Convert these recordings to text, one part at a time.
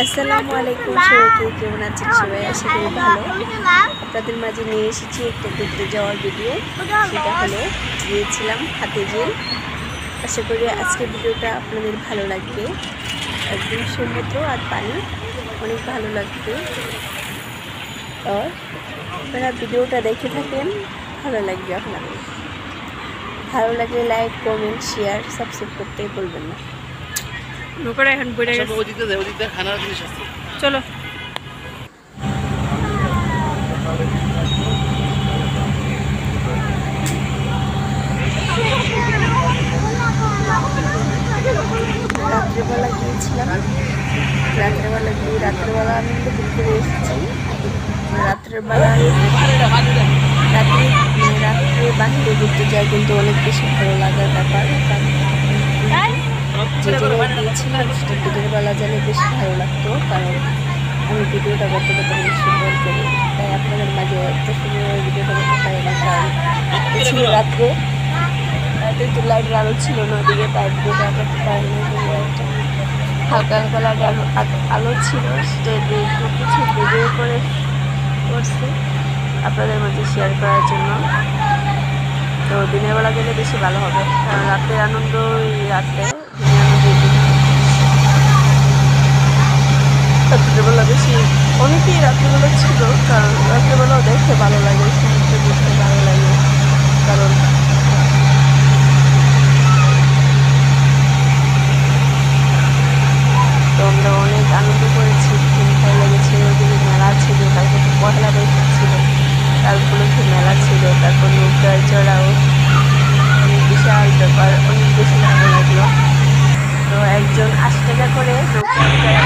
আসসালামু আলাইকুম সবাইকে, কেমন আছেন সবাই? আশা করি ভালো। আপনাদের মাঝে নিয়ে এসেছি একটা ঘুরতে যাওয়ার ভিডিও। সেটা হলো গিয়েছিলাম হাতিঝিল। আশা করি আজকের ভিডিওটা আপনাদের ভালো লাগবে। একদম সমুদ্র আর পানি, অনেক ভালো লাগবে। আর আপনারা ভিডিওটা দেখে থাকেন, ভালো লাগবে আপনাদের। ভালো লাগলে লাইক, কমেন্ট, শেয়ার, সাবস্ক্রাইব করতে বলবেন না। এখন বইটা খানার জিনিস আছে, চলো। রাত্রেবেলা গিয়েছিলাম, রাত্রেবেলা আমি তো ঘুরতে এসেছি। রাত্রে বাহিরে ঘুরতে যাই কিন্তু অনেক বেশি ভালো লাগার ব্যাপার। যে জায়গায় গিয়েছিলাম সেটা দিনের বেলা গেলে বেশি ভালো লাগতো, কারণ আমি ভিডিওটা করতে করতে অনেক সুন্দর করি। তাই আপনাদের মাঝে একটা সুন্দর ভিডিওটা করতে পারি না, কারণ ছিল রাত্রে একটু লাইটের আলো ছিল না ওদিকে, তাই ভিডিওটা করতে পারিনি। হালকা হালকা লাইট আলো ছিল, সেটা দিয়ে একটু কিছু ভিডিও করছি আপনাদের মাঝে শেয়ার করার জন্য। তো দিনের বেলা গেলে বেশি ভালো হবে, কারণ রাতের আনন্দ রাতে, রাত্রেবেলা বেশি অনেকেই রাত্রেবেলা ছিল, কারণ রাত্রেবেলাও দেখতে ভালো লাগে, সমুদ্রে দেখতে ভালো লাগে। কারণ তো আমরা অনেক আনন্দ করেছি, খুব ভালো লেগেছে। ওদিকে মেলা ছিল, তারপর পহেলা বৈশাখ ছিল, তারপরে মেলা ছিল, তারপর নৌকায় চড়াও, অনেক বিশাল ব্যাপার, অনেক বেশি ভালো লাগলো। তো একজন 80 টাকা করে নৌকায়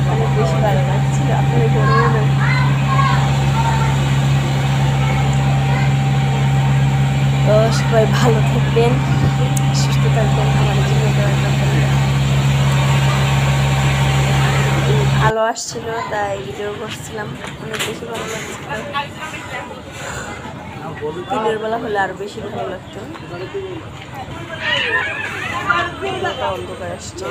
অনেক বেশি ভালো লাগছিল। আপনাদের তো সবাই ভালো থাকবেন, সুস্থ থাকবেন। আমার জন্য আলো আসছিল, তাই ভিডিও করছিলাম, অনেক বেশি ভালো লাগছিল। দিনের বেলা হলে আরো বেশি ভালো লাগতো। অন্ধকার আসছে,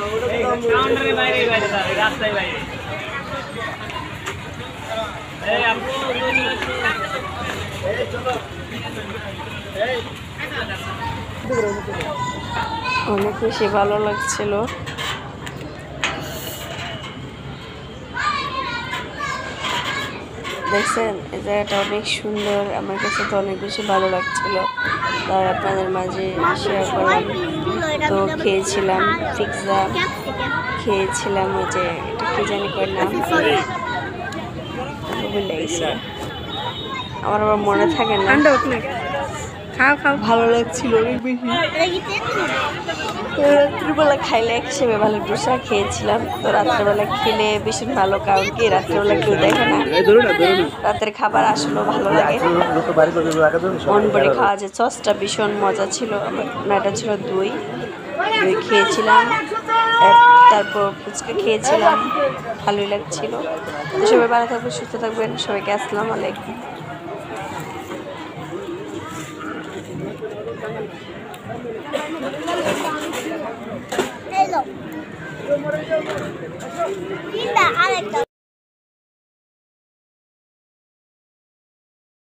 অনেক বেশি ভালো লাগছিল। দেখছেন এই জায়গাটা অনেক সুন্দর, আমার কাছে তো অনেক বেশি ভালো লাগছিল, তাই আপনাদের মাঝে শেয়ার করলাম। তো খেয়েছিলাম পিৎজা, খেয়েছিলাম ওই যে এটা কি জানি কয় নাম, লেগেছে আমার আবার মনে থাকে না। ভালো লাগছিল অনেক বেশি। রাত্রিবেলা খাইলে হিসেবে ভালো ডোসা খেয়েছিলাম। তো রাত্রেবেলা খেলে ভীষণ ভালো, কারণ কি রাত্রেবেলা কেউ দেখে না, রাতের খাবার আসলেও ভালো লাগে, মন ভরে খাওয়া যায়। সসটা ভীষণ মজা ছিল, এটা ছিল দই খেয়েছিলাম, তারপর ফুচকা খেয়েছিলাম, ভালোই লাগছিল। তো সবাই ভালো থাকবেন, সুস্থ থাকবেন, সবাইকে আসসালামু আলাইকুম। Hello.